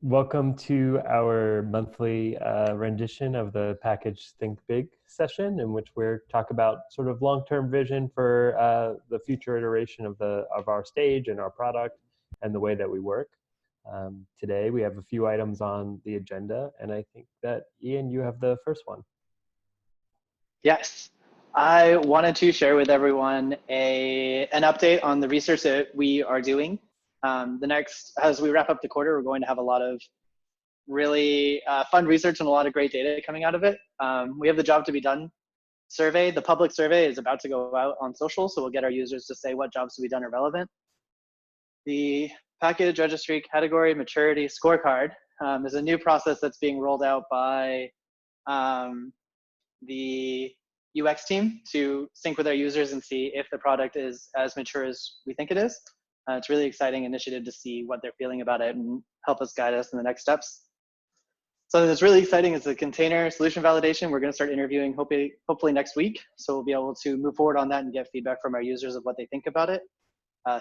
Welcome to our monthly rendition of the package ThinkBIG session, in which we're talk about sort of long-term vision for the future iteration of our stage and our product and the way that we work. Today we have a few items on the agenda, and I think that Ian, you have the first one. Yes, I wanted to share with everyone an update on the research that we are doing. As we wrap up the quarter, we're going to have a lot of really fun research and a lot of great data coming out of it. We have the job to be done survey. The public survey is about to go out on social, so we'll get our users to say what jobs to be done are relevant. The package registry category maturity scorecard is a new process that's being rolled out by the UX team to sync with our users and see if the product is as mature as we think it is. It's a really exciting initiative to see what they're feeling about it and help us guide us in the next steps. Something that's really exciting is the container solution validation. We're going to start interviewing hopefully next week. So we'll be able to move forward on that and get feedback from our users of what they think about it.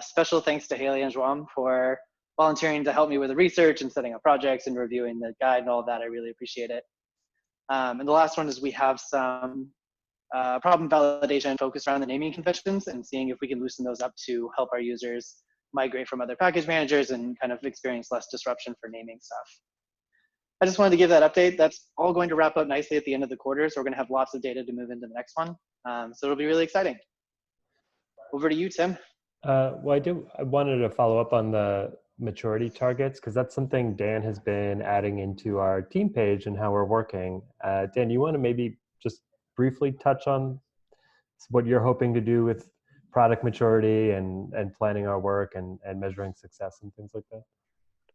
Special thanks to Haley and Joam for volunteering to help me with the research and setting up projects and reviewing the guide and all of that. I really appreciate it. And the last one is we have some problem validation focused around the naming conventions and seeing if we can loosen those up to help our users migrate from other package managers and kind of experience less disruption for naming stuff. I just wanted to give that update. That's all going to wrap up nicely at the end of the quarter, so we're going to have lots of data to move into the next one. So it'll be really exciting. Over to you, Tim. I wanted to follow up on the maturity targets, because that's something Dan has been adding into our team page and how we're working. Dan, you want to maybe just briefly touch on what you're hoping to do with product maturity and planning our work and measuring success and things like that?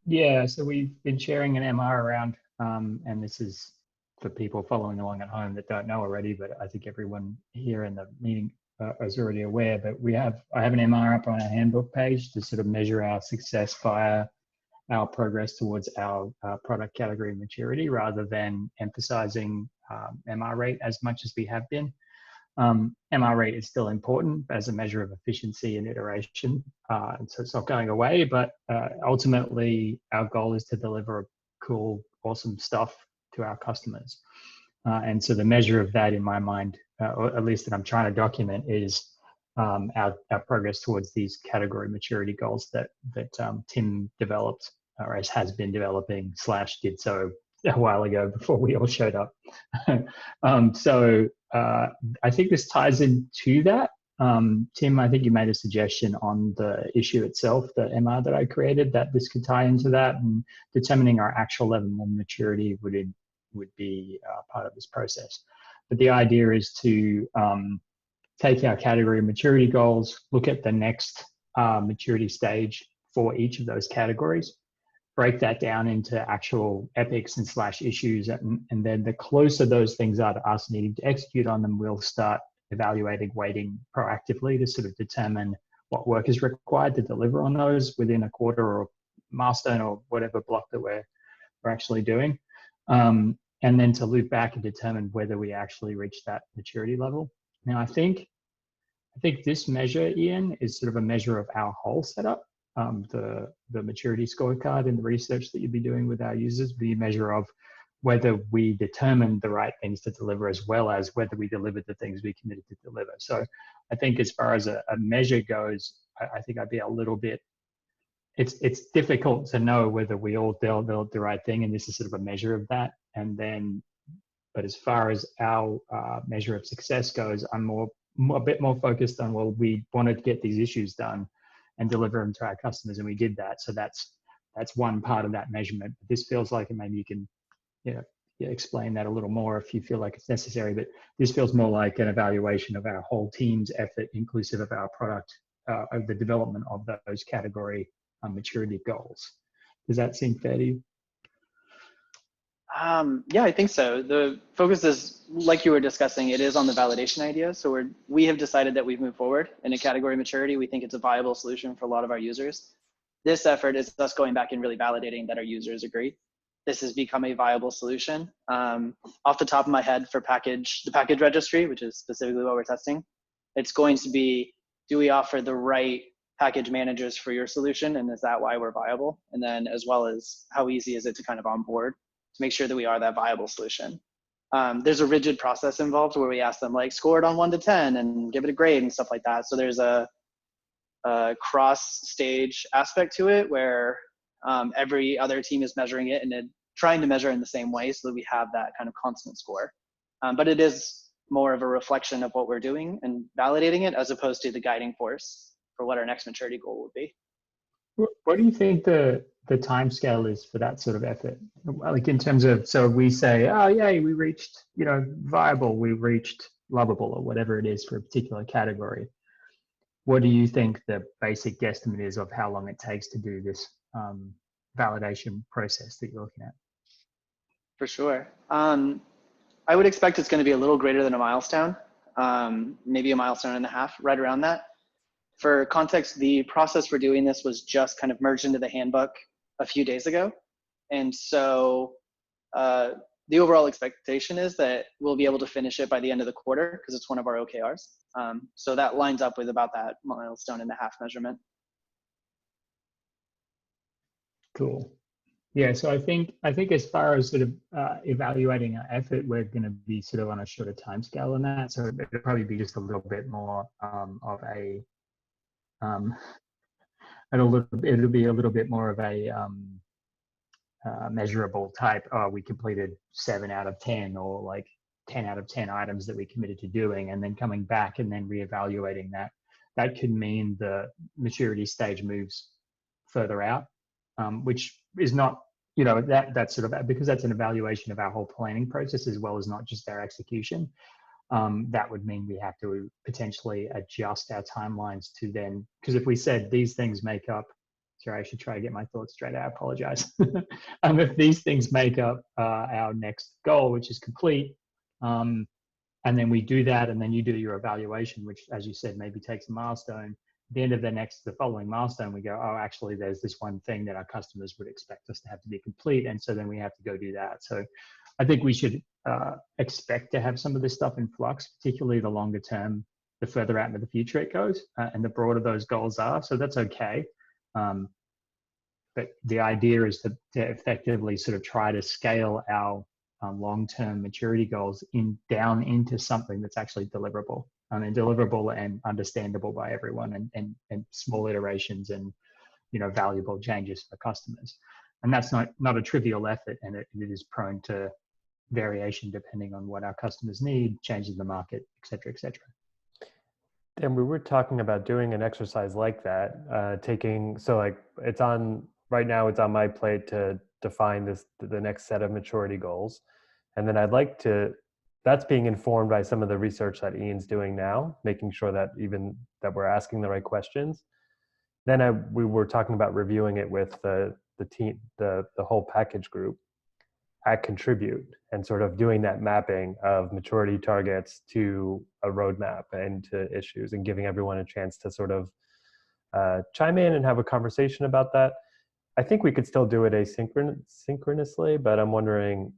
Yeah, so we've been sharing an MR around, and this is for people following along at home that don't know already, but I think everyone here in the meeting is already aware. But I have an MR up on our handbook page to sort of measure our success via our progress towards our product category maturity, rather than emphasizing MR rate as much as we have been. MR rate is still important as a measure of efficiency and iteration, and so it's not going away, but ultimately our goal is to deliver cool, awesome stuff to our customers. And so the measure of that in my mind, or at least that I'm trying to document, is our progress towards these category maturity goals that Tim developed, or has been developing / did so a while ago before we all showed up. So I think this ties into that. Tim, I think you made a suggestion on the issue itself, the MR that I created, that this could tie into that, and determining our actual level of maturity would be part of this process. But the idea is to take our category maturity goals, look at the next maturity stage for each of those categories, break that down into actual epics and / issues. And then the closer those things are to us needing to execute on them, we'll start evaluating weighting proactively to sort of determine what work is required to deliver on those within a quarter or milestone or whatever block that we're actually doing. And then to loop back and determine whether we actually reach that maturity level. Now, I think this measure, Ian, is sort of a measure of our whole setup. The maturity scorecard and the research that you'll be doing with our users will be a measure of whether we determined the right things to deliver, as well as whether we delivered the things we committed to deliver. So I think as far as a measure goes, I think I'd be a little bit, it's difficult to know whether we all developed the right thing, and this is sort of a measure of that. And then, but as far as our measure of success goes, I'm a bit more focused on, well, we wanted to get these issues done and deliver them to our customers, and we did that. So that's one part of that measurement. But this feels like, and maybe you can explain that a little more if you feel like it's necessary, but this feels more like an evaluation of our whole team's effort, inclusive of our product, of the development of those category maturity goals. Does that seem fair to you? Yeah, I think so. The focus is, like you were discussing, it is on the validation idea. So we have decided that we've moved forward in a category maturity. We think it's a viable solution for a lot of our users. This effort is us going back and really validating that our users agree. This has become a viable solution. Off the top of my head, for the package registry, which is specifically what we're testing, it's going to be, do we offer the right package managers for your solution, and is that why we're viable? And then as well as how easy is it to kind of onboard to make sure that we are that viable solution. There's a rigid process involved where we ask them like score it on 1 to 10 and give it a grade and stuff like that. So there's a cross stage aspect to it where every other team is measuring it and trying to measure in the same way so that we have that kind of constant score. But it is more of a reflection of what we're doing and validating it as opposed to the guiding force for what our next maturity goal would be. What do you think the time scale is for that sort of effort? Like in terms of, so we say, oh yay, we reached, viable, we reached lovable or whatever it is for a particular category. What do you think the basic guesstimate is of how long it takes to do this validation process that you're looking at? For sure. I would expect it's going to be a little greater than a milestone, maybe a milestone and a half, right around that. For context, the process for doing this was just kind of merged into the handbook a few days ago. And so the overall expectation is that we'll be able to finish it by the end of the quarter because it's one of our OKRs. So that lines up with about that milestone and a half measurement. Cool. Yeah, so I think as far as sort of evaluating our effort, we're going to be sort of on a shorter time scale on that. So it'll probably be just a little bit more of a it'll be a little bit more of a measurable type. Oh, we completed 7 out of 10 or like 10 out of 10 items that we committed to doing, and then coming back and then reevaluating that. That could mean the maturity stage moves further out, which is not, that's sort of, because that's an evaluation of our whole planning process as well as not just our execution. That would mean we have to potentially adjust our timelines to then, because if we said these things make up, sorry, I should try to get my thoughts straight. I apologize. If these things make up our next goal, which is complete, and then we do that, and then you do your evaluation, which, as you said, maybe takes a milestone. At the end of the following milestone, we go, oh, actually, there's this one thing that our customers would expect us to have to be complete, and so then we have to go do that. So I think we should expect to have some of this stuff in flux, particularly the longer term, the further out into the future it goes, and the broader those goals are. So that's okay. But the idea is to effectively sort of try to scale our long-term maturity goals down into something that's actually deliverable, and deliverable and understandable by everyone, and small iterations and valuable changes for customers. And that's not a trivial effort, and it is prone to variation depending on what our customers need, changes in the market, et cetera, et cetera. And we were talking about doing an exercise like that, right now it's on my plate to define the next set of maturity goals. And then that's being informed by some of the research that Ian's doing now, making sure that we're asking the right questions. Then we were talking about reviewing it with the team, the whole package group at Contribute, and sort of doing that mapping of maturity targets to a roadmap and to issues, and giving everyone a chance to sort of chime in and have a conversation about that. I think we could still do it asynchronously, but I'm wondering,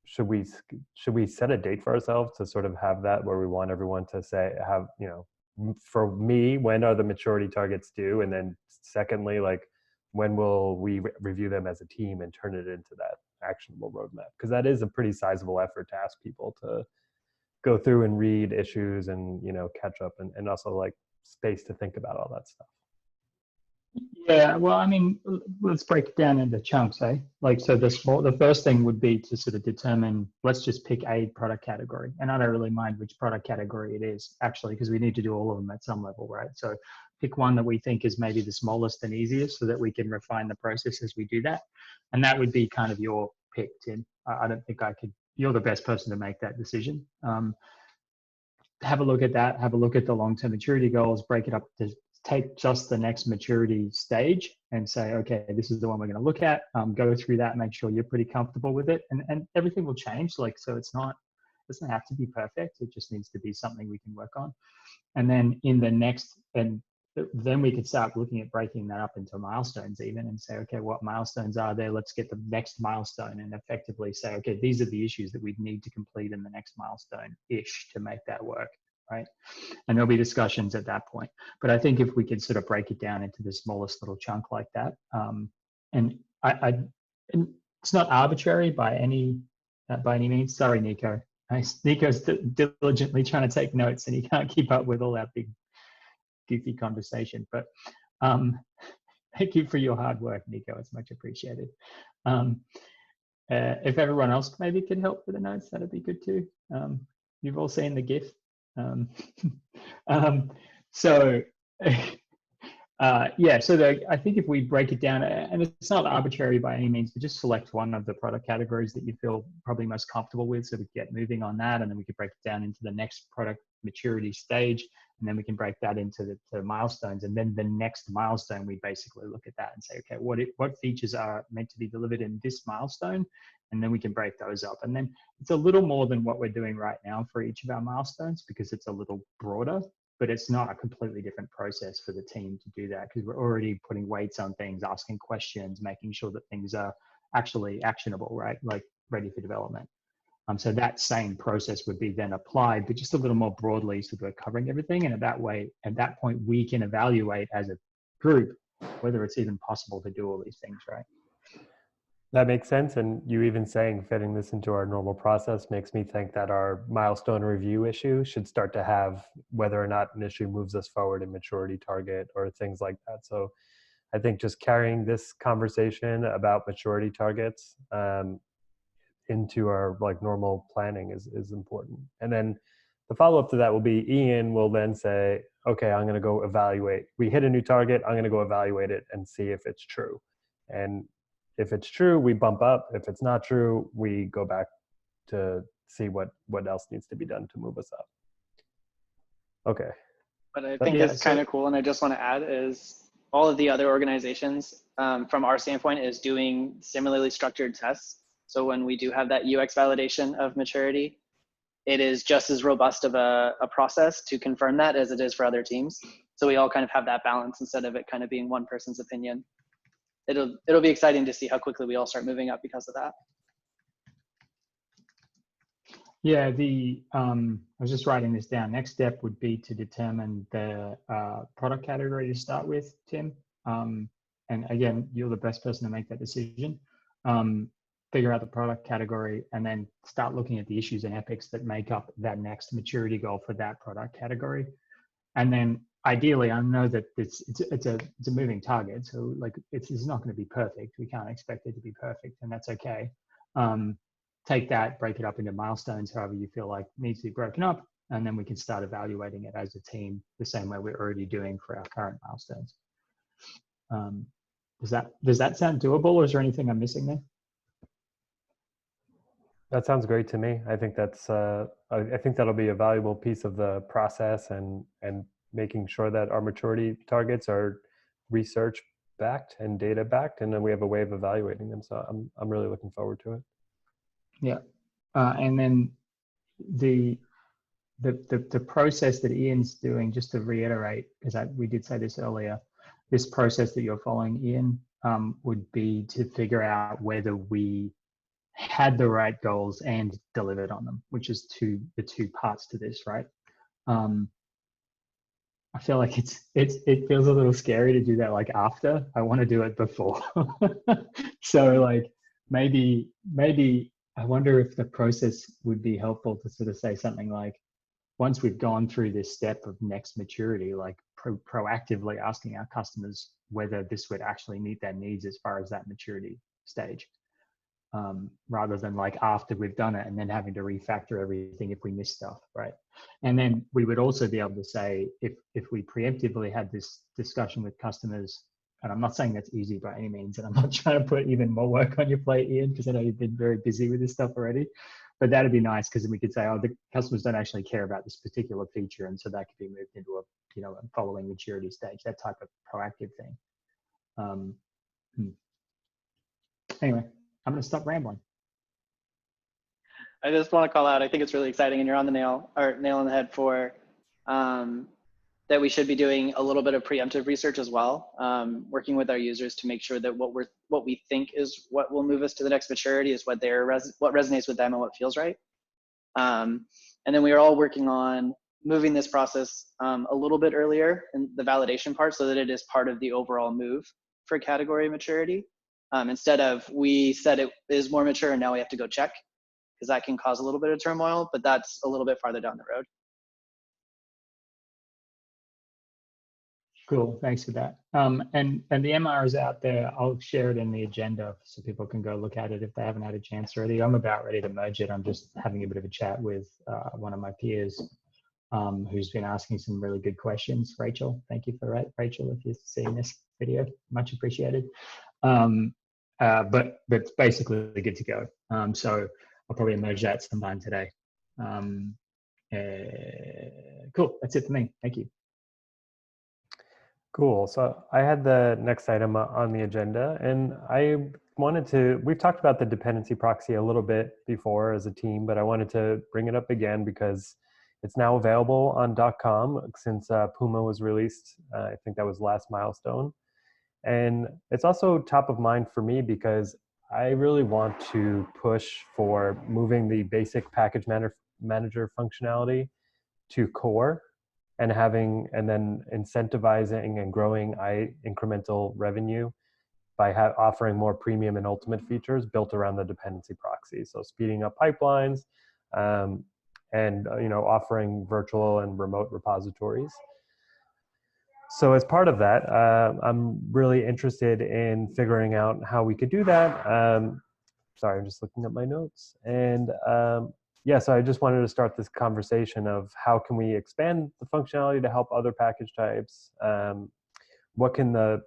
should we set a date for ourselves to sort of have that, where we want everyone to for me, when are the maturity targets due? And then secondly, like, when will we review them as a team and turn it into that actionable roadmap? Because that is a pretty sizable effort to ask people to go through and read issues and, catch up, and also like space to think about all that stuff. Yeah, well, I mean, let's break it down into chunks, eh? Like, so the first thing would be to sort of determine, let's just pick a product category. And I don't really mind which product category it is, actually, because we need to do all of them at some level, right? So pick one that we think is maybe the smallest and easiest, so that we can refine the process as we do that. And that would be kind of your pick, Tim. I don't think you're the best person to make that decision. Have a look at that, have a look at the long-term maturity goals, break it up to take just the next maturity stage and say, okay, this is the one we're going to look at. Go through that, make sure you're pretty comfortable with it, and everything will change. Like, so it doesn't have to be perfect. It just needs to be something we can work on. And then then we could start looking at breaking that up into milestones even, and say, okay, what milestones are there? Let's get the next milestone and effectively say, okay, these are the issues that we need to complete in the next milestone-ish to make that work. right? And there'll be discussions at that point. But I think if we could sort of break it down into the smallest little chunk like that, and and it's not arbitrary by any means. Sorry, Nico. Nico's diligently trying to take notes, and he can't keep up with all our big, goofy conversation. But thank you for your hard work, Nico. It's much appreciated. If everyone else maybe could help with the notes, that'd be good too. You've all seen the GIF. So yeah, so I think if we break it down, and it's not arbitrary by any means, but just select one of the product categories that you feel probably most comfortable with, so we get moving on that, and then we could break it down into the next product maturity stage, and then we can break that into the milestones, and then the next milestone, we basically look at that and say, okay, what features are meant to be delivered in this milestone, and then we can break those up. And then it's a little more than what we're doing right now for each of our milestones, because it's a little broader, but it's not a completely different process for the team to do that, because we're already putting weights on things, asking questions, making sure that things are actually actionable, right? Like ready for development. So that same process would be then applied, but just a little more broadly, so we're covering everything. And at that point, we can evaluate as a group whether it's even possible to do all these things, right? That makes sense. And you even saying fitting this into our normal process makes me think that our milestone review issue should start to have whether or not an issue moves us forward in maturity target or things like that. So I think just carrying this conversation about maturity targets into our like normal planning is important. And then the follow-up to that will be Ian will then say, okay, I'm going to go evaluate. We hit a new target. I'm going to go evaluate it and see if it's true. And if it's true, we bump up. If it's not true, we go back to see what else needs to be done to move us up. Okay. What I think is kind of cool, and I just want to add, is all of the other organizations from our standpoint is doing similarly structured tests. So when we do have that UX validation of maturity, it is just as robust of a process to confirm that as it is for other teams. So we all kind of have that balance instead of it kind of being one person's opinion. It'll be exciting to see how quickly we all start moving up because of that. Yeah, I was just writing this down. Next step would be to determine the product category to start with, Tim. And again, you're the best person to make that decision. Figure out the product category and then start looking at the issues and epics that make up that next maturity goal for that product category. And then ideally, I know that it's a moving target, so like it's not going to be perfect. We can't expect it to be perfect, and that's okay. Take that, break it up into milestones, however you feel like needs to be broken up, and then we can start evaluating it as a team the same way we're already doing for our current milestones. Does that sound doable, or is there anything I'm missing there? That sounds great to me. I think that's I think that'll be a valuable piece of the process, and making sure that our maturity targets are research backed and data backed, and then we have a way of evaluating them. So I'm really looking forward to it. Yeah, and then the process that Ian's doing, just to reiterate, because we did say this earlier, this process that you're following, Ian, would be to figure out whether we had the right goals and delivered on them, which is the two parts to this, right? I feel like it feels a little scary to do that like after. I want to do it before. So like maybe I wonder if the process would be helpful to sort of say something like, once we've gone through this step of next maturity, like proactively asking our customers whether this would actually meet their needs as far as that maturity stage. Rather than like after we've done it and then having to refactor everything if we miss stuff, right? And then we would also be able to say, if we preemptively had this discussion with customers, and I'm not saying that's easy by any means, and I'm not trying to put even more work on your plate, Ian, because I know you've been very busy with this stuff already, but that'd be nice, because then we could say, oh, the customers don't actually care about this particular feature, and so that could be moved into a following maturity stage, that type of proactive thing. Anyway, I'm going to stop rambling. I just want to call out, I think it's really exciting, and you're on the nail on the head for that we should be doing a little bit of preemptive research as well, working with our users to make sure that what we think is what will move us to the next maturity is what resonates with them and what feels right. And then we are all working on moving this process a little bit earlier in the validation part so that it is part of the overall move for category maturity. Instead of we said it is more mature and now we have to go check, because that can cause a little bit of turmoil, but that's a little bit farther down the road. Cool, thanks for that. And the MR is out there. I'll share it in the agenda so people can go look at it if they haven't had a chance already. I'm about ready to merge it. I'm just having a bit of a chat with one of my peers who's been asking some really good questions. Rachel, thank you for that. Rachel, if you're seeing this video, much appreciated. But it's basically good to go. So I'll probably merge that sometime today. Cool, that's it for me. Thank you. Cool. So I had the next item on the agenda, and I wanted to, we've talked about the dependency proxy a little bit before as a team, but I wanted to bring it up again because it's now available on .com since Puma was released. I think that was last milestone. And it's also top of mind for me because I really want to push for moving the basic package manager functionality to core, and then incentivizing and growing incremental revenue by offering more premium and ultimate features built around the dependency proxy. So speeding up pipelines, and offering virtual and remote repositories. So as part of that, I'm really interested in figuring out how we could do that. Sorry, I'm just looking at my notes. And yeah, so I just wanted to start this conversation of how can we expand the functionality to help other package types? What can the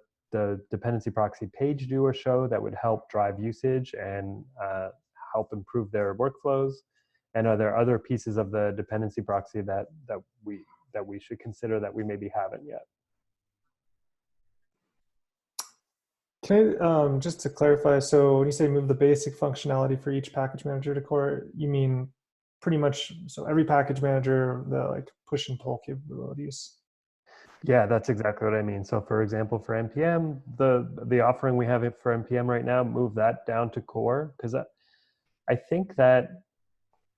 dependency proxy page do or show that would help drive usage and help improve their workflows? And are there other pieces of the dependency proxy that we should consider that we maybe haven't yet? Can I, just to clarify, so when you say move the basic functionality for each package manager to core, you mean pretty much, so every package manager, the like push and pull capabilities? Yeah, that's exactly what I mean. So for example, for NPM, the offering we have for NPM right now, move that down to core, because I think that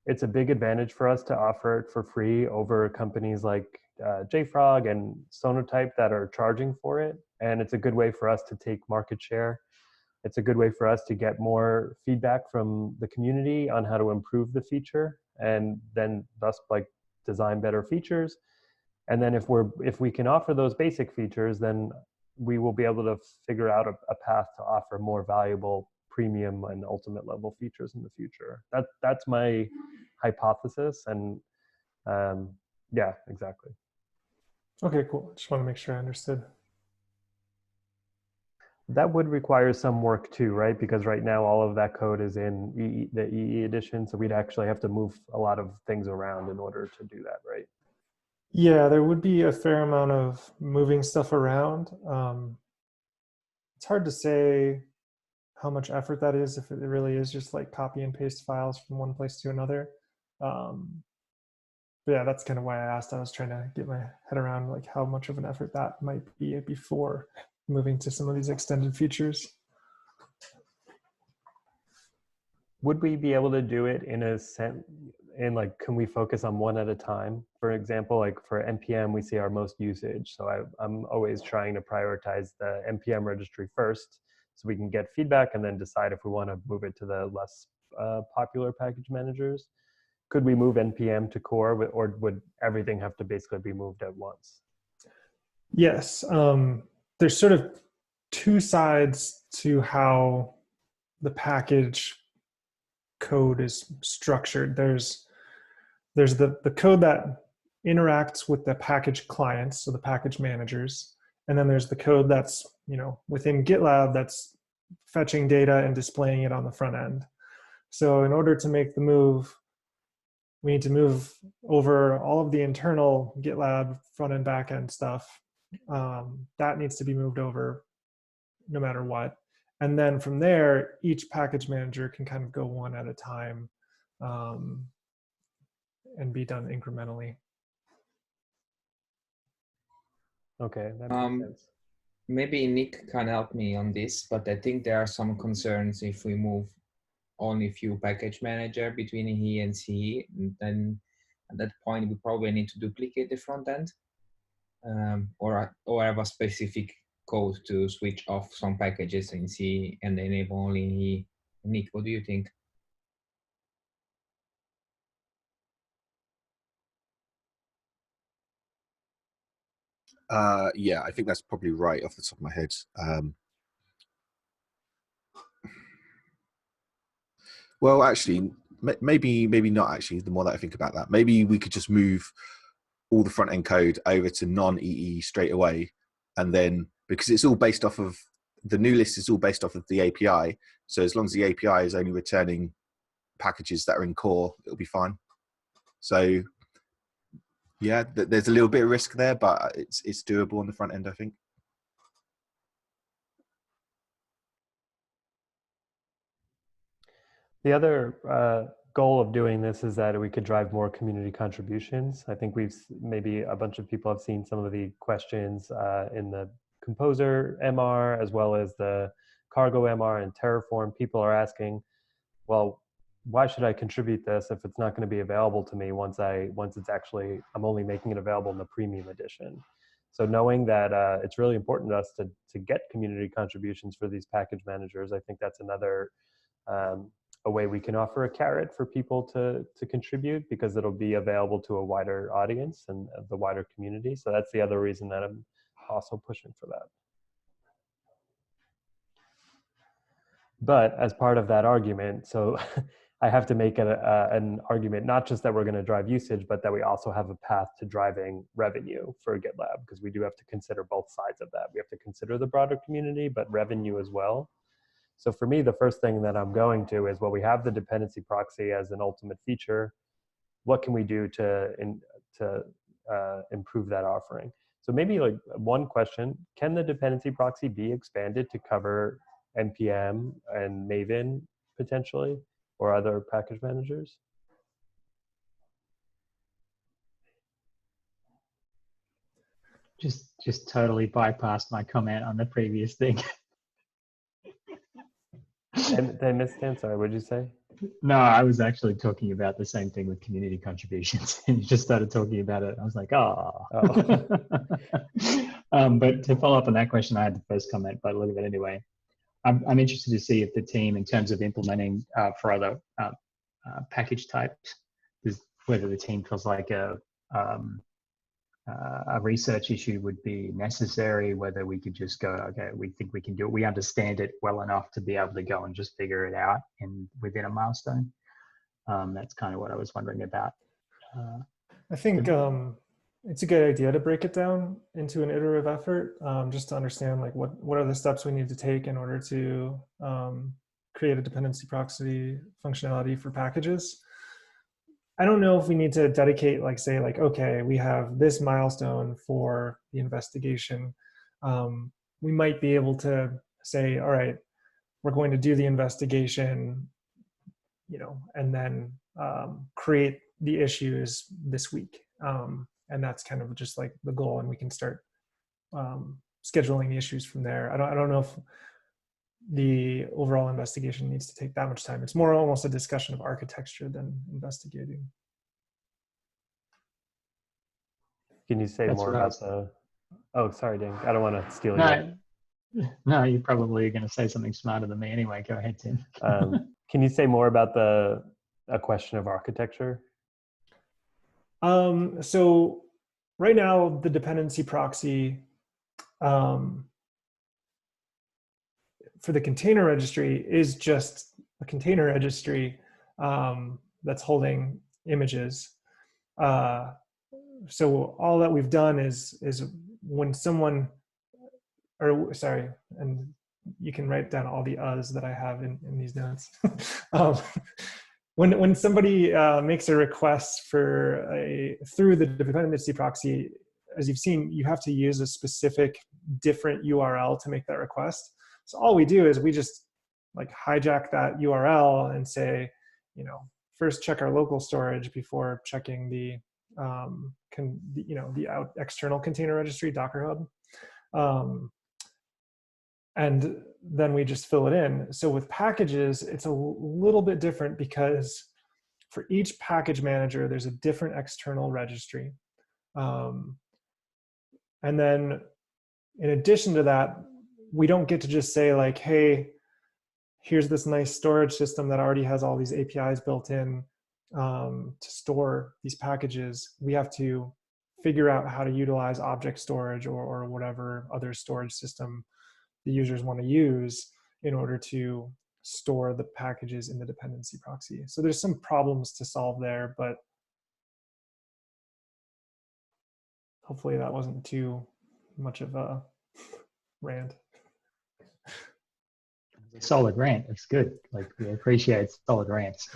it's a big advantage for us to offer it for free over companies like JFrog and Sonatype that are charging for it. And it's a good way for us to take market share. It's a good way for us to get more feedback from the community on how to improve the feature, and then thus like design better features. And then if we can offer those basic features, then we will be able to figure out a path to offer more valuable premium and ultimate level features in the future. That's my hypothesis. And yeah, exactly. Okay, cool. Just want to make sure I understood. That would require some work too, right? Because right now all of that code is in the EE edition. So we'd actually have to move a lot of things around in order to do that, right? Yeah, there would be a fair amount of moving stuff around. It's hard to say how much effort that is, if it really is just like copy and paste files from one place to another. But yeah, that's kind of why I asked. I was trying to get my head around like how much of an effort that might be before moving to some of these extended features. Would we be able to do it in a sense, in like, can we focus on one at a time? For example, like for NPM, we see our most usage. So I'm always trying to prioritize the NPM registry first so we can get feedback and then decide if we want to move it to the less popular package managers. Could we move NPM to core, or would everything have to basically be moved at once? Yes, there's sort of two sides to how the package code is structured. There's the code that interacts with the package clients, so the package managers, and then there's the code that's within GitLab that's fetching data and displaying it on the front end. So in order to make the move, we need to move over all of the internal GitLab front end back end stuff. That needs to be moved over no matter what. And then from there, each package manager can kind of go one at a time and be done incrementally. Okay, that makes sense. Maybe Nick can help me on this, but I think there are some concerns if we move only few package manager between he and CE, and then At that point, we probably need to duplicate the front end, or have a specific code to switch off some packages and see and enable only Nick. What do you think? Yeah, I think that's probably right off the top of my head. Well, actually, maybe not actually. The more that I think about that, maybe we could just move all the front end code over to non-EE straight away, and then because it's all based off of the new list is all based off of the API. So as long as the API is only returning packages that are in core, it'll be fine. So yeah, there's a little bit of risk there, but it's doable on the front end, I think. The other goal of doing this is that we could drive more community contributions. I think maybe a bunch of people have seen some of the questions in the Composer MR as well as the Cargo MR and Terraform. People are asking, well, why should I contribute this if it's not going to be available to me once it's actually, I'm only making it available in the premium edition. So knowing that it's really important to us to get community contributions for these package managers, I think that's another a way we can offer a carrot for people to contribute, because it'll be available to a wider audience and the wider community. So that's the other reason that I'm also pushing for that. But as part of that argument, so I have to make an argument, not just that we're going to drive usage, but that we also have a path to driving revenue for GitLab, because we do have to consider both sides of that. We have to consider the broader community, but revenue as well. So for me, the first thing that I'm going to is, well, we have the dependency proxy as an ultimate feature. What can we do to improve that offering? So maybe like one question, can the dependency proxy be expanded to cover NPM and Maven potentially, or other package managers? Just totally bypassed my comment on the previous thing. Did I miss Dan? Sorry, what did you say? No, I was actually talking about the same thing with community contributions, and you just started talking about it. I was like, oh. But to follow up on that question, I had the first comment, but a little bit anyway. I'm interested to see if the team, in terms of implementing for other package types, whether the team feels like a research issue would be necessary, whether we could just go, okay, we think we can do it. We understand it well enough to be able to go and just figure it out within a milestone. That's kind of what I was wondering about. I think it's a good idea to break it down into an iterative effort, just to understand like what are the steps we need to take in order to create a dependency proxy functionality for packages. I don't know if we need to dedicate, like, say, like, okay, we have this milestone for the investigation. We might be able to say, all right, we're going to do the investigation, and then create the issues this week. And that's kind of just like the goal, and we can start scheduling the issues from there. I don't know if the overall investigation needs to take that much time. It's more almost a discussion of architecture than investigating. Can you say more about the, oh, sorry, Dan, I don't want to steal you. No, you're probably going to say something smarter than me anyway. Go ahead, Tim. Can you say more about a question of architecture? So right now, the dependency proxy for the container registry is just a container registry that's holding images. So all that we've done is when someone, or sorry, and you can write down all the uhs that I have in these notes. When somebody makes a request through the dependency proxy, as you've seen, you have to use a specific different URL to make that request. So all we do is we just like hijack that URL and say, first check our local storage before checking the external container registry, Docker Hub. And then we just fill it in. So with packages, it's a little bit different because for each package manager, there's a different external registry. And then in addition to that, we don't get to just say like, hey, here's this nice storage system that already has all these APIs built in to store these packages. We have to figure out how to utilize object storage or whatever other storage system the users want to use in order to store the packages in the dependency proxy. So there's some problems to solve there, but hopefully that wasn't too much of a rant. Solid rant. It's good. Like, we appreciate solid rants.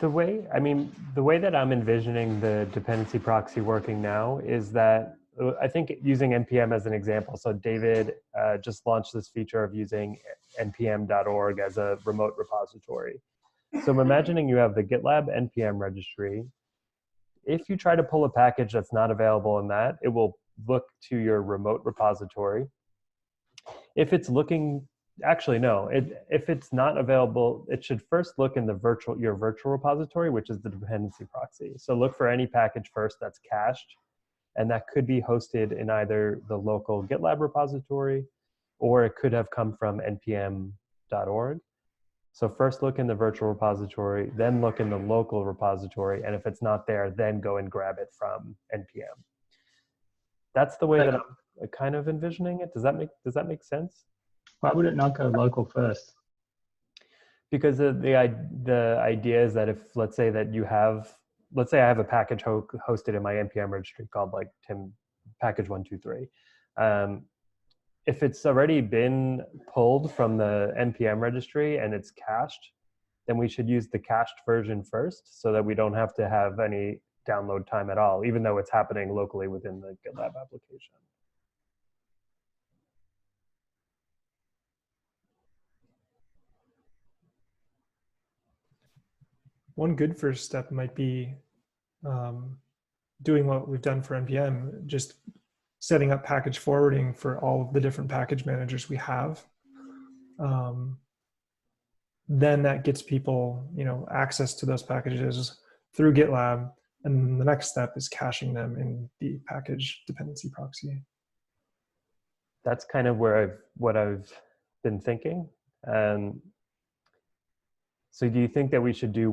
The way that I'm envisioning the dependency proxy working now is that I think using npm as an example. So David just launched this feature of using npm.org as a remote repository. So I'm imagining you have the GitLab npm registry. If you try to pull a package that's not available in that, it will look to your remote repository. If it's looking, actually no, if it's not available, it should first look in your virtual repository, which is the dependency proxy. So look for any package first that's cached, and that could be hosted in either the local GitLab repository, or it could have come from npm.org. So first look in the virtual repository, then look in the local repository, and if it's not there, then go and grab it from npm. That's the way that I'm kind of envisioning it. Does that make sense? Why would it not go local first? Because the idea is that if, let's say I have a package hosted in my npm registry called like Tim package 123. If it's already been pulled from the npm registry and it's cached, then we should use the cached version first so that we don't have to have any download time at all, even though it's happening locally within the GitLab application. One good first step might be doing what we've done for npm, just setting up package forwarding for all of the different package managers we have. Then that gets people, access to those packages through GitLab, and the next step is caching them in the package dependency proxy. That's kind of what I've been thinking. So do you think that we should do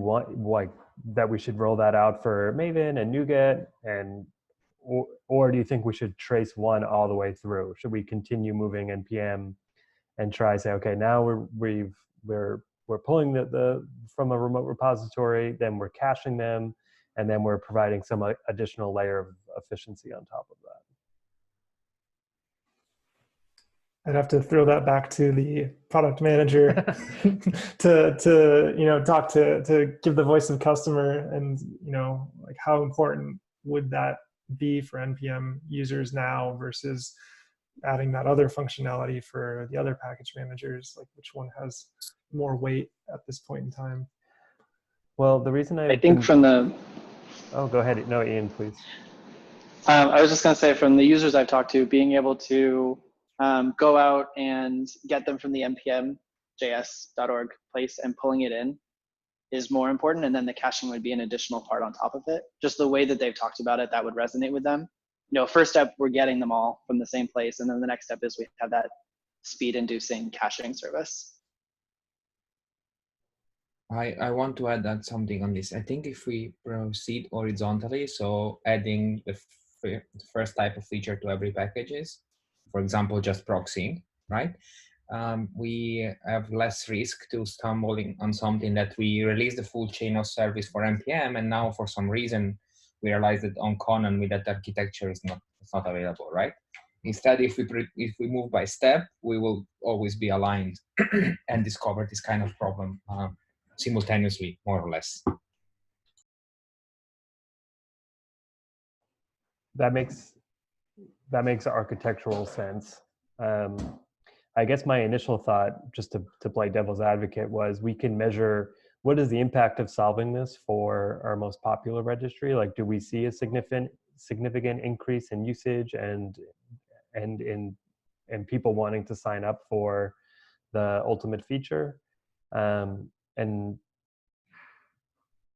that we should roll that out for Maven and NuGet, or do you think we should trace one all the way through? Should we continue moving npm and try say, okay, now we're pulling the from a remote repository, then we're caching them, and then we're providing some additional layer of efficiency on top of that? I'd have to throw that back to the product manager to talk to give the voice of customer, and like how important would that be for npm users now versus adding that other functionality for the other package managers, like which one has more weight at this point in time? Well, the reason I think from the... Oh, go ahead. No, Ian, please. I was just going to say, from the users I've talked to, being able to go out and get them from the npm.js.org place and pulling it in is more important. And then the caching would be an additional part on top of it. Just the way that they've talked about it, that would resonate with them. First step, we're getting them all from the same place. And then the next step is we have that speed-inducing caching service. I want to add something on this. I think if we proceed horizontally, so adding the first type of feature to every packages, for example, just proxying, right? We have less risk to stumbling on something that we release the full chain of service for npm, and now for some reason we realize that on Conan with that architecture it's not available, right? Instead, if we move by step, we will always be aligned and discover this kind of problem simultaneously, more or less. That makes architectural sense. I guess my initial thought, just to play devil's advocate, was we can measure what is the impact of solving this for our most popular registry. Like, do we see a significant increase in usage and in people wanting to sign up for the ultimate feature? And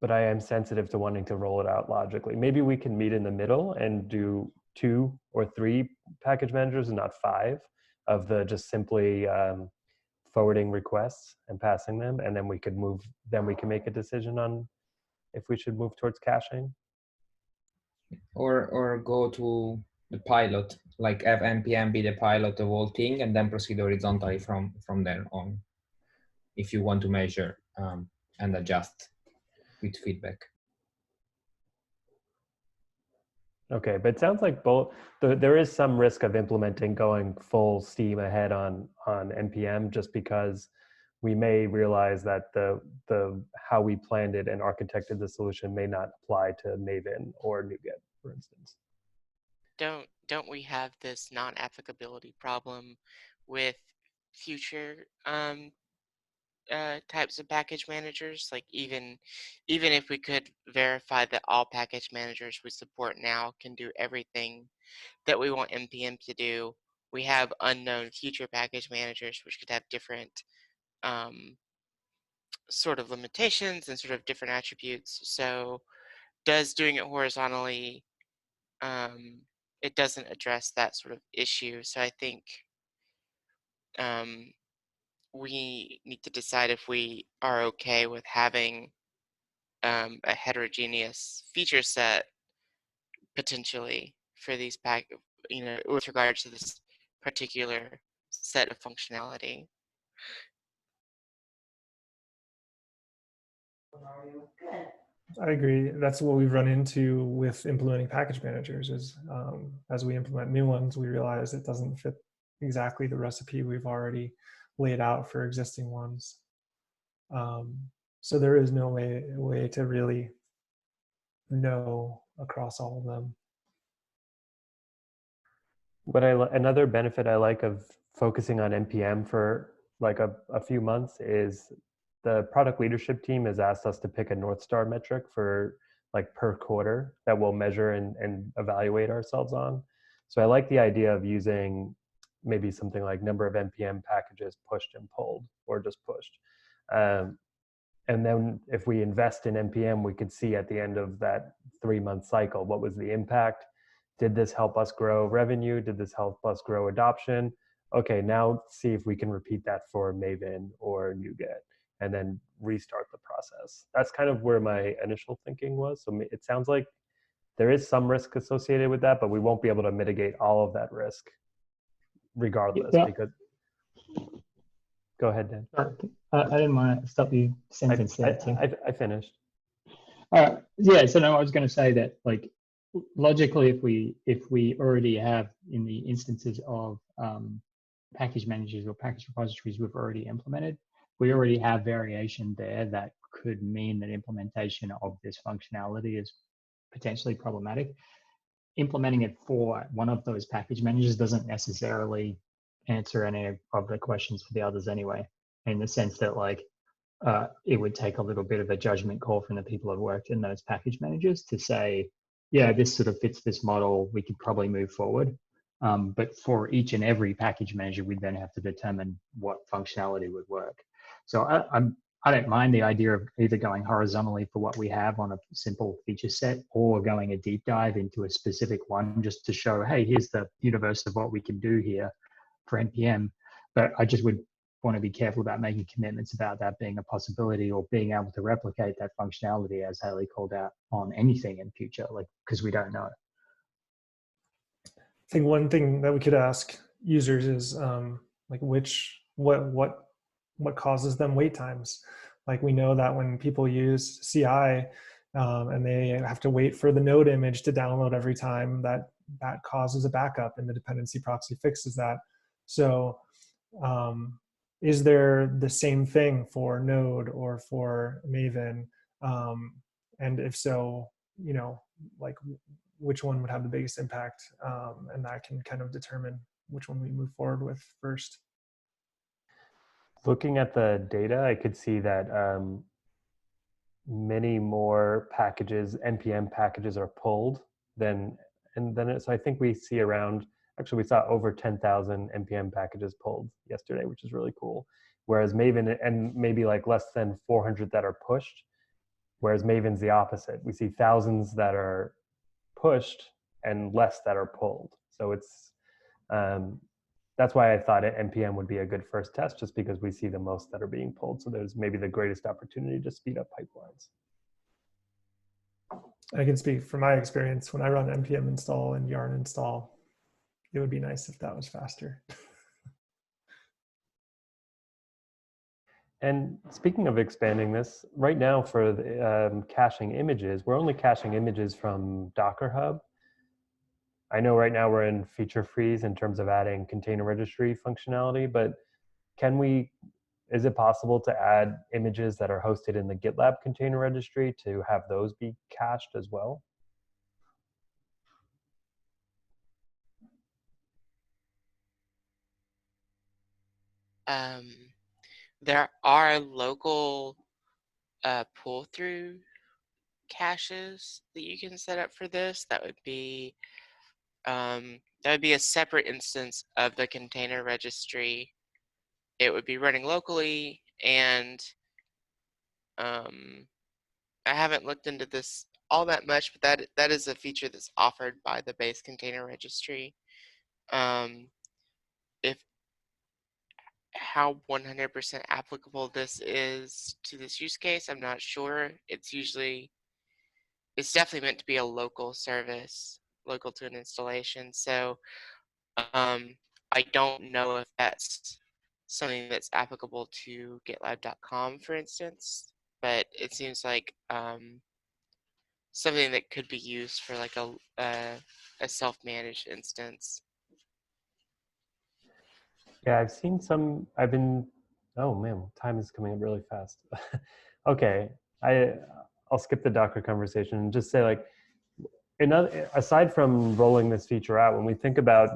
but I am sensitive to wanting to roll it out logically. Maybe we can meet in the middle and do 2 or 3 package managers and not 5 of the just simply forwarding requests and passing them, and then we could move. Then we can make a decision on if we should move towards caching. Or go to the pilot, like have npm be the pilot of all thing, and then proceed horizontally from there on, if you want to measure and adjust with feedback. Okay, but it sounds like both. There is some risk of implementing going full steam ahead on npm, just because we may realize that the how we planned it and architected the solution may not apply to Maven or NuGet, for instance. Don't we have this non-applicability problem with future types of package managers? Like even if we could verify that all package managers we support now can do everything that we want npm to do, we have unknown future package managers which could have different sort of limitations and sort of different attributes. So does doing it horizontally, it doesn't address that sort of issue. So I think we need to decide if we are okay with having a heterogeneous feature set potentially for these with regards to this particular set of functionality. I agree. That's what we've run into with implementing package managers is as we implement new ones, we realize it doesn't fit exactly the recipe we've already laid out for existing ones. So there is no way to really know across all of them. What another benefit I like of focusing on npm for like a few months is the product leadership team has asked us to pick a North Star metric for like per quarter that we'll measure and evaluate ourselves on. So I like the idea of using maybe something like number of npm packages pushed and pulled, or just pushed. And then if we invest in npm, we could see at the end of that 3-month cycle, what was the impact? Did this help us grow revenue? Did this help us grow adoption? Okay, now see if we can repeat that for Maven or NuGet, and then restart the process. That's kind of where my initial thinking was. So it sounds like there is some risk associated with that, but we won't be able to mitigate all of that risk regardless. Yeah. Because go ahead, Dan. I didn't want to stop you sentence there, Tim. I finished. Yeah, so no, I was going to say that, like, logically, if we already have in the instances of package managers or package repositories we've already implemented, we already have variation there that could mean that implementation of this functionality is potentially problematic. Implementing it for one of those package managers doesn't necessarily answer any of the questions for the others anyway, in the sense that, like, it would take a little bit of a judgment call from the people who've worked in those package managers to say, yeah, this sort of fits this model, we could probably move forward. But for each and every package manager, we'd then have to determine what functionality would work. So I don't mind the idea of either going horizontally for what we have on a simple feature set, or going a deep dive into a specific one just to show, hey, here's the universe of what we can do here for NPM. But I just would want to be careful about making commitments about that being a possibility, or being able to replicate that functionality, as Haley called out, on anything in future, like, because we don't know. I think one thing that we could ask users is like what causes them wait times. Like, we know that when people use CI and they have to wait for the node image to download every time, that causes a backup, and the dependency proxy fixes that. So is there the same thing for Node or for Maven? And if so, you know, like, which one would have the biggest impact? And that can kind of determine which one we move forward with first. Looking at the data, I could see that many more packages, npm packages, are pulled than, so I think we see around, actually we saw over 10,000 npm packages pulled yesterday, which is really cool. Whereas Maven, and maybe like less than 400 that are pushed. whereas Maven's the opposite. We see thousands that are pushed and less that are pulled. So it's that's why I thought NPM would be a good first test, just because we see the most that are being pulled. So there's maybe the greatest opportunity to speed up pipelines. I can speak from my experience when I run npm install and yarn install. It would be nice if that was faster. And speaking of expanding this, right now for the, caching images, we're only caching images from Docker Hub. I know right now we're in feature freeze in terms of adding container registry functionality, but is it possible to add images that are hosted in the GitLab container registry to have those be cached as well? There are local pull-through caches that you can set up for this. That would be a separate instance of the container registry. It would be running locally, and I haven't looked into this all that much, but that is a feature that's offered by the base container registry. If how 100% applicable this is to this use case, I'm not sure. It's definitely meant to be a local service, local to an installation. So I don't know if that's something that's applicable to GitLab.com, for instance, but it seems like something that could be used for like a self-managed instance. Yeah, I've seen some, oh man, time is coming up really fast. Okay, I'll skip the Docker conversation and just say, like, aside from rolling this feature out, when we think about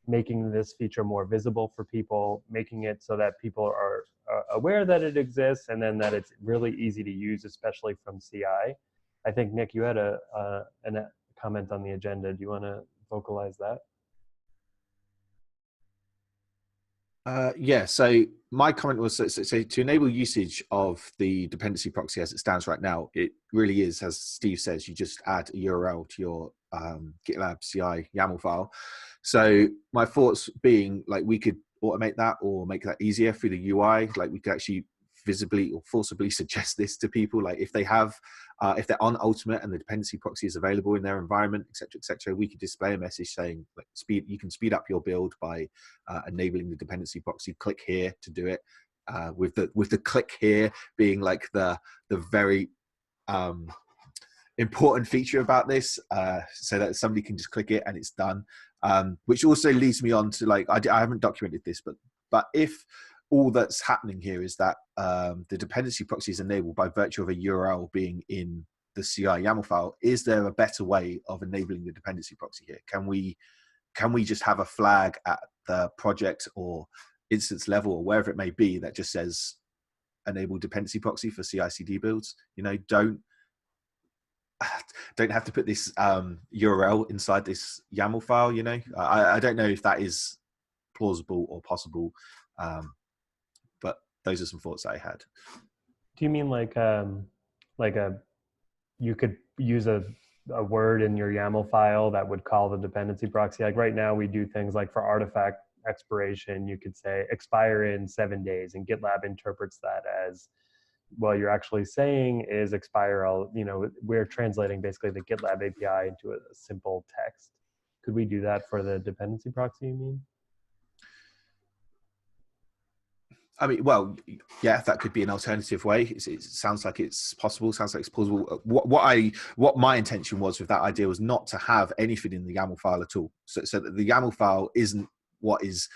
making this feature more visible for people, making it so that people are aware that it exists, and then that it's really easy to use, especially from CI. I think, Nick, you had a comment on the agenda. Do you want to vocalize that? Yeah, so my comment was so to enable usage of the dependency proxy as it stands right now, it really is, as Steve says, you just add a URL to your GitLab CI YAML file. So my thoughts being, like, we could automate that or make that easier through the UI. Like, we could actually visibly or forcibly suggest this to people, like if they have if they're on Ultimate and the dependency proxy is available in their environment, etc., we could display a message saying, like, you can speed up your build by enabling the dependency proxy. Click here to do it, with the click here being like the very important feature about this, so that somebody can just click it and it's done. Which also leads me on to, like, I haven't documented this, but if all that's happening here is that the dependency proxy is enabled by virtue of a URL being in the CI YAML file, is there a better way of enabling the dependency proxy here? Can we just have a flag at the project or instance level or wherever it may be that just says enable dependency proxy for CI/CD builds? You know, don't have to put this URL inside this YAML file. You know, I don't know if that is plausible or possible. But those are some thoughts I had. Do you mean you could use a word in your YAML file that would call the dependency proxy? Like right now we do things like for artifact expiration, you could say expire in 7 days, and GitLab interprets that as, well, you're actually saying is expire all, you know, we're translating basically the GitLab API into a simple text. Could we do that for the dependency proxy, you mean? I mean, well, yeah, that could be an alternative way. It sounds like it's possible. Sounds like it's plausible. What my intention was with that idea was not to have anything in the YAML file at all. So that the YAML file isn't what is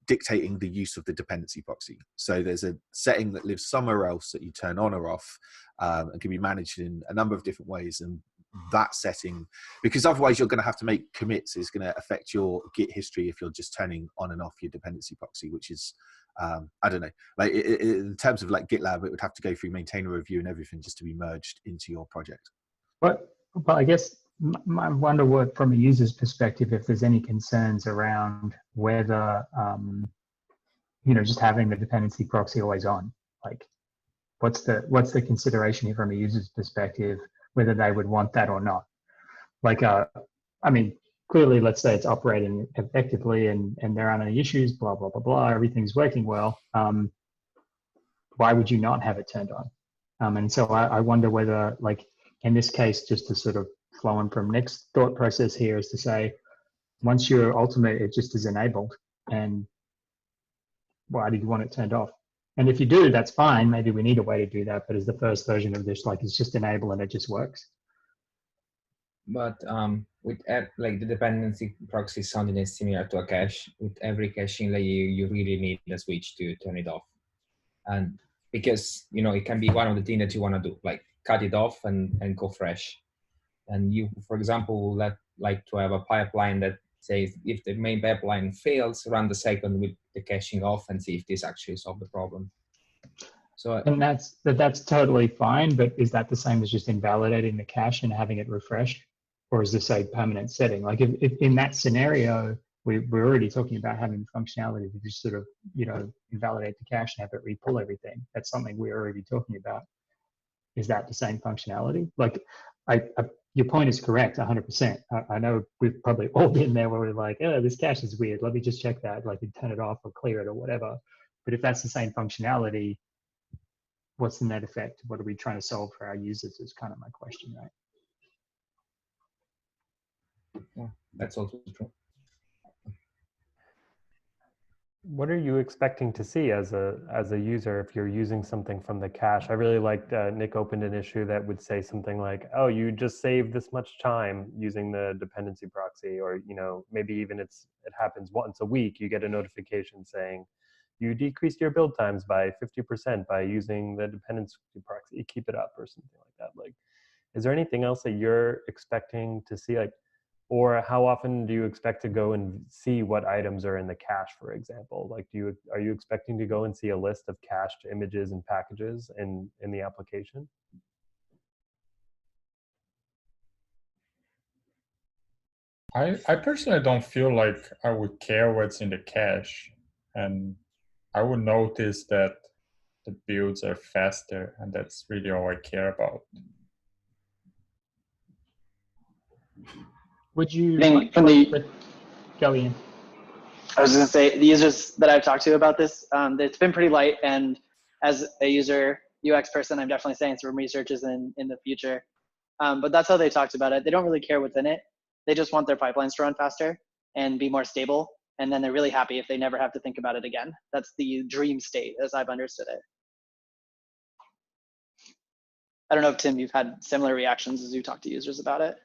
dictating the use of the dependency proxy. So there's a setting that lives somewhere else that you turn on or off, and can be managed in a number of different ways. And that setting, because otherwise you're going to have to make commits, is going to affect your Git history if you're just turning on and off your dependency proxy, which is, I don't know, like in terms of like GitLab, it would have to go through maintainer review and everything just to be merged into your project. But I guess I wonder what, from a user's perspective, if there's any concerns around whether, you know, just having the dependency proxy always on, like what's the consideration here from a user's perspective, whether they would want that or not? Like, I mean, clearly, let's say it's operating effectively and there aren't any issues, blah, blah, blah, blah, everything's working well. Why would you not have it turned on? And so I wonder whether, like, in this case, just to sort of flow on from next thought process here is to say, once your ultimate, it just is enabled, and why do you want it turned off? And if you do, that's fine. Maybe we need a way to do that, but as the first version of this, like, it's just enable and it just works. But with like the dependency proxy sounding similar to a cache, with every caching layer, you really need a switch to turn it off. And because, you know, it can be one of the things that you want to do, like cut it off and go fresh. And you, for example, like to have a pipeline that says if the main pipeline fails, run the second with the caching off and see if this actually solves the problem. So, and that's totally fine, but is that the same as just invalidating the cache and having it refreshed? Or is this a permanent setting? Like if in that scenario, we're already talking about having functionality to just sort of, you know, invalidate the cache and have it repull everything. That's something we're already talking about. Is that the same functionality? Like, your point is correct, 100%. I know we've probably all been there where we're like, oh, this cache is weird. Let me just check that. Like, you turn it off or clear it or whatever. But if that's the same functionality, what's the net effect? What are we trying to solve for our users is kind of my question, right? yeah, that's also true. What are you expecting to see as a user if you're using something from the cache? I really liked Nick opened an issue that would say something like, "Oh, you just saved this much time using the dependency proxy," or, you know, maybe even it happens once a week. You get a notification saying you decreased your build times by 50% by using the dependency proxy. Keep it up, or something like that. Like, is there anything else that you're expecting to see, like? Or how often do you expect to go and see what items are in the cache, for example? Like, are you expecting to go and see a list of cached images and packages in the application? I personally don't feel like I would care what's in the cache, and I would notice that the builds are faster, and that's really all I care about. Would you From the go in? I was going to say, the users that I've talked to about this, it's been pretty light. And as a user UX person, I'm definitely saying some researches in the future. But that's how they talked about it. They don't really care what's in it. They just want their pipelines to run faster and be more stable. And then they're really happy if they never have to think about it again. That's the dream state, as I've understood it. I don't know if, Tim, you've had similar reactions as you talk to users about it.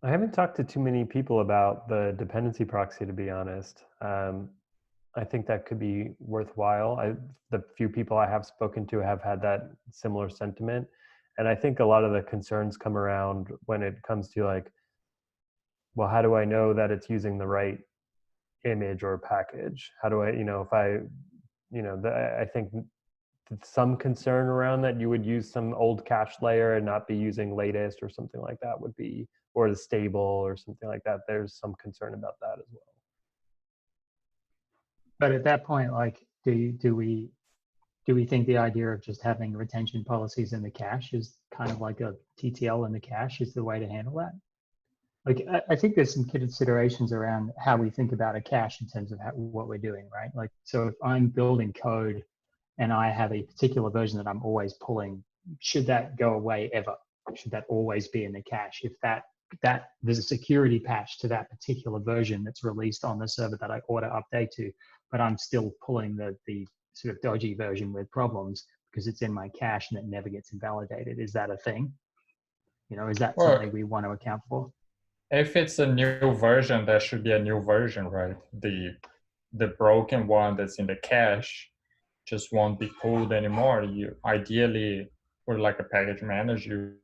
I haven't talked to too many people about the dependency proxy, to be honest. I think that could be worthwhile. The few people I have spoken to have had that similar sentiment. And I think a lot of the concerns come around when it comes to, like, well, how do I know that it's using the right image or package? How do I, you know, if I, you know, I think some concern around that you would use some old cache layer and not be using latest or something like that would be, or the stable or something like that. There's some concern about that as well. But at that point, like, do we think the idea of just having retention policies in the cache is kind of like a TTL in the cache is the way to handle that? Like, I think there's some considerations around how we think about a cache in terms of what we're doing, right? Like, so if I'm building code and I have a particular version that I'm always pulling, should that go away ever? Should that always be in the cache? If that there's a security patch to that particular version that's released on the server that I auto update to, but I'm still pulling the sort of dodgy version with problems because it's in my cache and it never gets invalidated. Is that a thing? You know, is that something we want to account for? If it's a new version, there should be a new version, right? The broken one that's in the cache just won't be pulled anymore. You ideally, or like a package manager.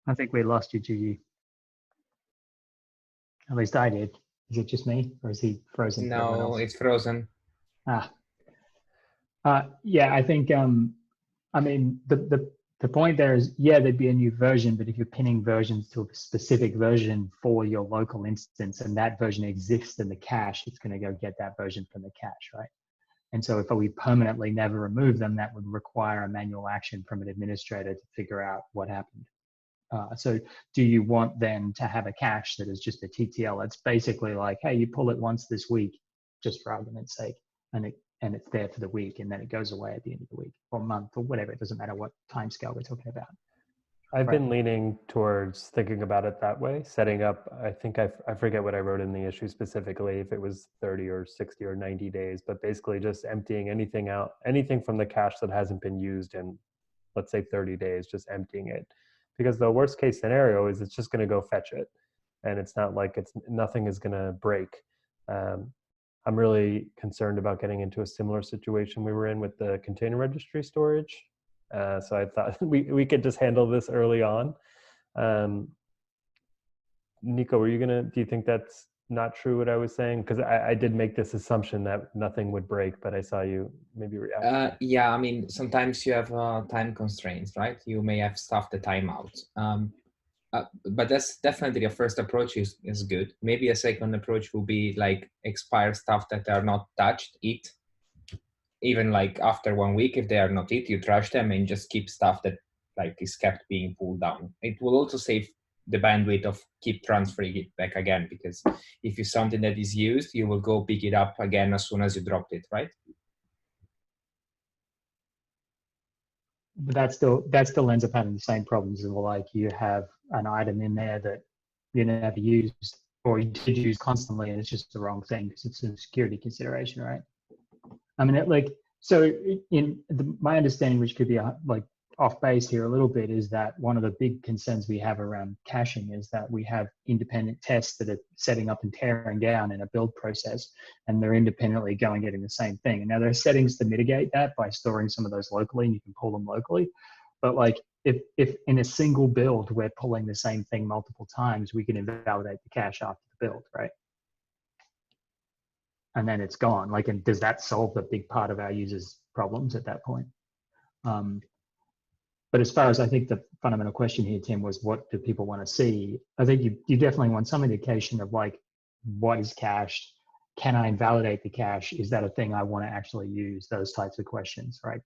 I think we lost you, Gigi. At least I did. Is it just me, or is he frozen? No, it's frozen. Yeah, I think. I mean, the The point there is, yeah, there'd be a new version, but if you're pinning versions to a specific version for your local instance and that version exists in the cache, it's going to go get that version from the cache, right? And so if we permanently never remove them, that would require a manual action from an administrator to figure out what happened. So do you want then to have a cache that is just a TTL? It's basically like, hey, you pull it once this week, just for argument's sake, and it's there for the week, and then it goes away at the end of the week or month or whatever. It doesn't matter what time scale we're talking about. I've been leaning towards thinking about it that way, setting up, I think I forget what I wrote in the issue specifically, if it was 30 or 60 or 90 days, but basically just emptying anything out, anything from the cache that hasn't been used in, let's say 30 days, just emptying it. Because the worst case scenario is it's just going to go fetch it. And it's not like nothing is going to break. I'm really concerned about getting into a similar situation we were in with the container registry storage. So I thought we could just handle this early on. Nico, do you think that's not true what I was saying? Because I did make this assumption that nothing would break, but I saw you maybe react. Yeah, I mean, sometimes you have time constraints, right? You may have stuff the timeout. But that's definitely a first approach is good. Maybe a second approach will be like expire stuff that are not touched, eat. Even like after 1 week, if they are not eat, you trash them and just keep stuff that like is kept being pulled down. It will also save the bandwidth of keep transferring it back again, because if it's something that is used, you will go pick it up again as soon as you dropped it, right? But that still ends up having the same problems of like you have an item in there that you never used or you did use constantly and it's just the wrong thing because it's a security consideration, right? I mean, my understanding, which could be like off base here a little bit, is that one of the big concerns we have around caching is that we have independent tests that are setting up and tearing down in a build process, and they're independently going getting the same thing. And now there are settings to mitigate that by storing some of those locally, and you can pull them locally. But like if in a single build we're pulling the same thing multiple times, we can invalidate the cache after the build, right? And then it's gone. Like, and does that solve the big part of our users' problems at that point? But as far as I think the fundamental question here, Tim, was what do people want to see? I think you definitely want some indication of like, what is cached? Can I invalidate the cache? Is that a thing I want to actually use? Those types of questions, right?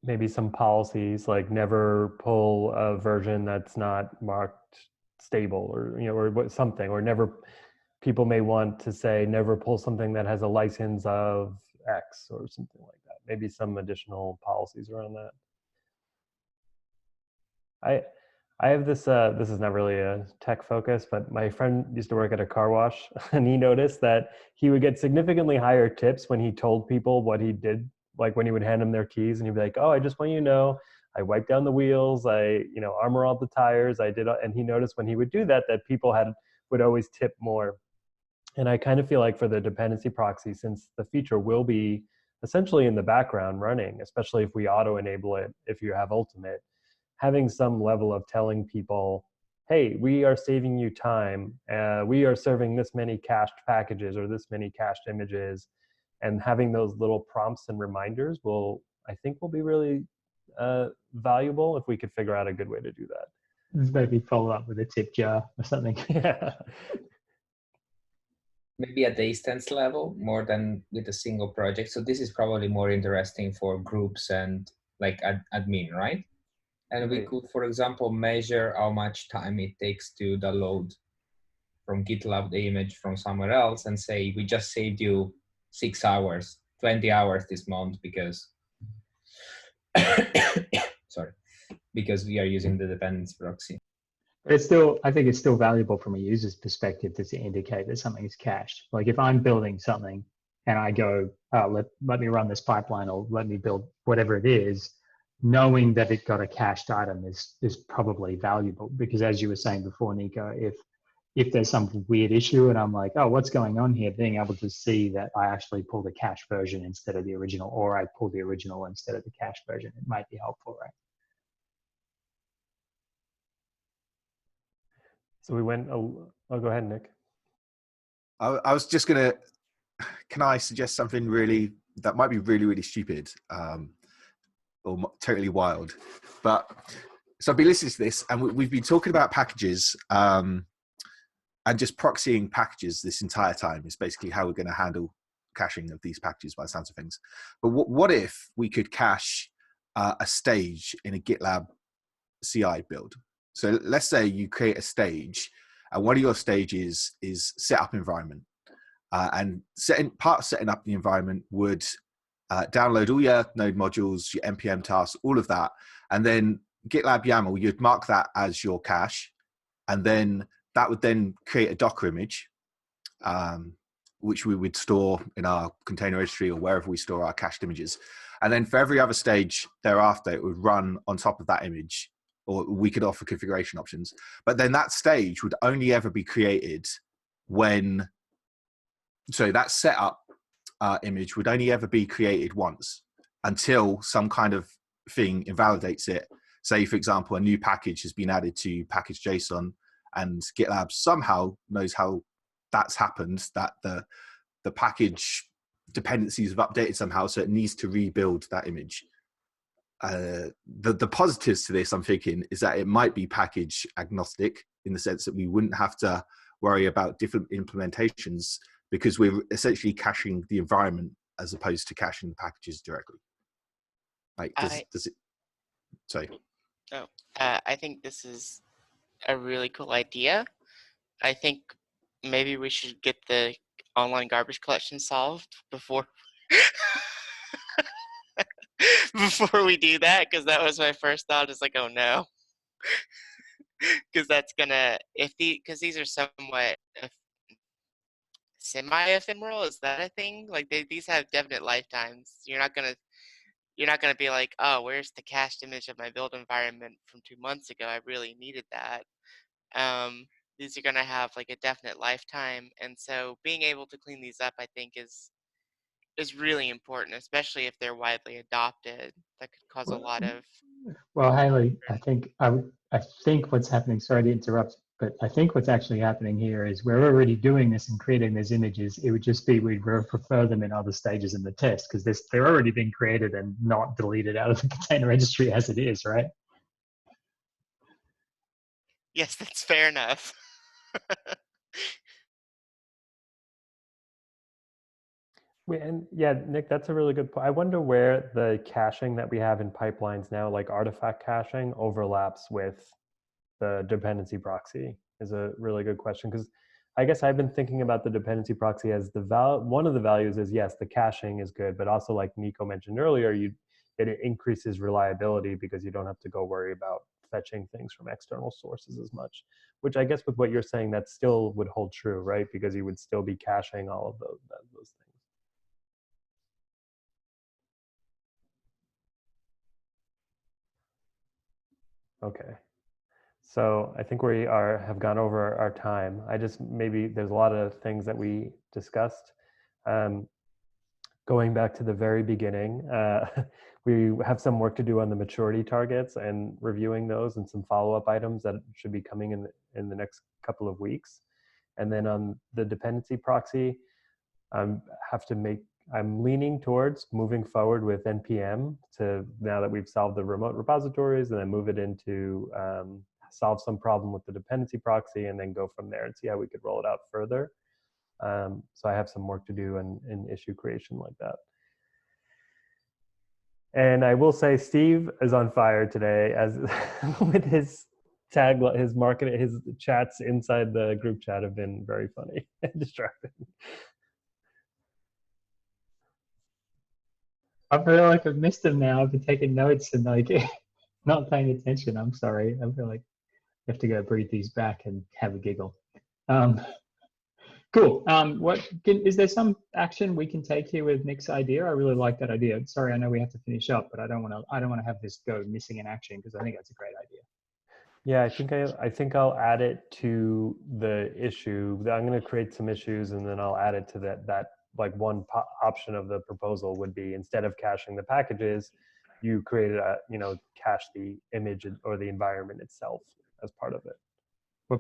Maybe some policies like never pull a version that's not marked stable, or or something, or never. People may want to say never pull something that has a license of X or something like that. Maybe some additional policies around that. I have this, this is not really a tech focus, but my friend used to work at a car wash and he noticed that he would get significantly higher tips when he told people what he did, like when he would hand them their keys and he'd be like, oh, I just want you to know, I wiped down the wheels, I, armor all the tires, I did, and he noticed when he would do that, that people would always tip more. And I kind of feel like for the dependency proxy, since the feature will be essentially in the background running, especially if we auto enable it, if you have Ultimate, having some level of telling people, hey, we are saving you time. We are serving this many cached packages or this many cached images, and having those little prompts and reminders I think will be really valuable if we could figure out a good way to do that. Maybe follow up with a tip jar or something. Yeah. Maybe at the instance level more than with a single project. So this is probably more interesting for groups and like admin, right? And we could, for example, measure how much time it takes to download from GitLab the image from somewhere else and say, we just saved you 6 hours, 20 hours this month because, sorry, because we are using the dependency proxy. But I think it's still valuable from a user's perspective to indicate that something is cached. Like if I'm building something and I go, oh, let me run this pipeline or let me build whatever it is, knowing that it got a cached item is probably valuable, because as you were saying before, Nico, if there's some weird issue and I'm like, oh, what's going on here? Being able to see that I actually pulled a cache version instead of the original, or I pulled the original instead of the cache version, it might be helpful, right? So we went, go ahead, Nick. I was just going to, can I suggest something that might be really, really stupid? or totally wild. But so I've been listening to this, and we've been talking about packages, and just proxying packages this entire time is basically how we're going to handle caching of these packages by the sounds of things. But what if we could cache a stage in a GitLab CI build? So let's say you create a stage, and one of your stages is setup environment, and setting up the environment would download all your node modules, your npm tasks, all of that, and then GitLab YAML, you'd mark that as your cache, and then that would then create a Docker image, which we would store in our container registry or wherever we store our cached images. And then for every other stage thereafter, it would run on top of that image, or we could offer configuration options. But then that stage would only ever be created when, so that setup image would only ever be created once until some kind of thing invalidates it. Say, for example, a new package has been added to package.json, and GitLab somehow knows how that's happened, that the package dependencies have updated somehow, so it needs to rebuild that image. The positives to this, I'm thinking, is that it might be package agnostic in the sense that we wouldn't have to worry about different implementations, because we're essentially caching the environment as opposed to caching the packages directly. Like, does it? Sorry. Oh, I think this is a really cool idea. I think maybe we should get the online garbage collection solved before before we do that, because that was my first thought. Is like, oh no, because that's gonna because these are somewhat semi-ephemeral. Is that a thing? Like these have definite lifetimes. You're not gonna be like, oh, where's the cached image of my build environment from 2 months ago? I really needed that. These are gonna have like a definite lifetime, and so being able to clean these up, I think, is really important, especially if they're widely adopted. That could cause a lot of. Well, Haley, I think what's happening, sorry to interrupt, but I think what's actually happening here is we're already doing this and creating these images. It would just be we'd prefer them in other stages in the test, because they're already being created and not deleted out of the container registry as it is, right? Yes, that's fair enough. And yeah, Nick, that's a really good point. I wonder where the caching that we have in pipelines now, like artifact caching, overlaps with the dependency proxy is a really good question, because I guess I've been thinking about the dependency proxy as one of the values is, yes, the caching is good, but also, like Nico mentioned earlier, it increases reliability because you don't have to go worry about fetching things from external sources as much, which I guess with what you're saying, that still would hold true, right? Because you would still be caching all of those things. Okay. So I think we have gone over our time. Maybe there's a lot of things that we discussed. Going back to the very beginning, we have some work to do on the maturity targets and reviewing those, and some follow-up items that should be coming in the next couple of weeks. And then on the dependency proxy, I'm leaning towards moving forward with NPM now that we've solved the remote repositories, and then move it into solve some problem with the dependency proxy, and then go from there and see how we could roll it out further. So I have some work to do in issue creation like that. And I will say Steve is on fire today as with his tagline, his marketing, his chats inside the group chat have been very funny and distracting. I feel like I've missed him now. I've been taking notes and like not paying attention. I'm sorry. I feel like I have to go breathe these back and have a giggle. Cool. Is there some action we can take here with Nick's idea? I really like that idea. Sorry, I know we have to finish up, but I don't want to have this go missing in action, because I think that's a great idea. Yeah, I think I'll add it to the issue. I'm going to create some issues, and then I'll add it to that like one option of the proposal would be, instead of caching the packages, you create cache the image or the environment itself as part of it. Well,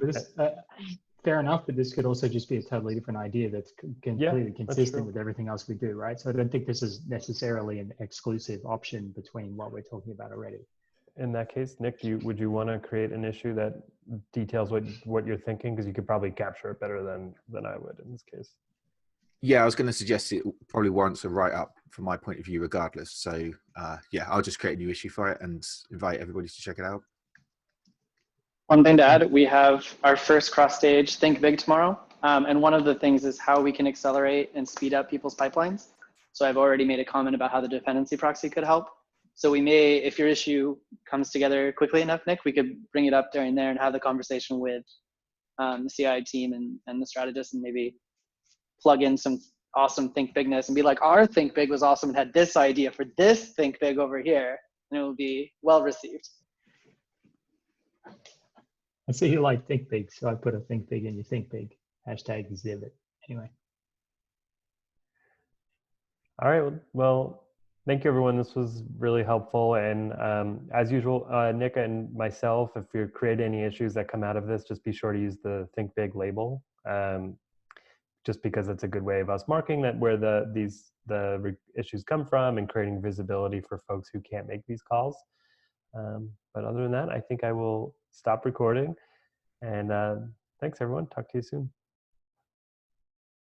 fair enough, but this could also just be a totally different idea that's completely consistent with everything else we do, right? So I don't think this is necessarily an exclusive option between what we're talking about already. In that case, Nick, would you want to create an issue that details what you're thinking? Because you could probably capture it better than I would in this case. Yeah, I was going to suggest it probably warrants a write-up from my point of view regardless. So yeah, I'll just create a new issue for it and invite everybody to check it out. One thing to add, we have our first cross-stage Think Big tomorrow. And one of the things is how we can accelerate and speed up people's pipelines. So I've already made a comment about how the dependency proxy could help. So we may, if your issue comes together quickly enough, Nick, we could bring it up during there and have the conversation with the CI team and the strategist, and maybe plug in some awesome Think Bigness and be like, our Think Big was awesome and had this idea for this Think Big over here. And it will be well received. I see you like Think Big, so I put a Think Big in your Think Big. #exhibit. Anyway. All right. Well, thank you, everyone. This was really helpful. And as usual, Nick and myself, if you create any issues that come out of this, just be sure to use the Think Big label, just because it's a good way of us marking that where the issues come from and creating visibility for folks who can't make these calls. But other than that, I think I will stop recording. And thanks, everyone. Talk to you soon.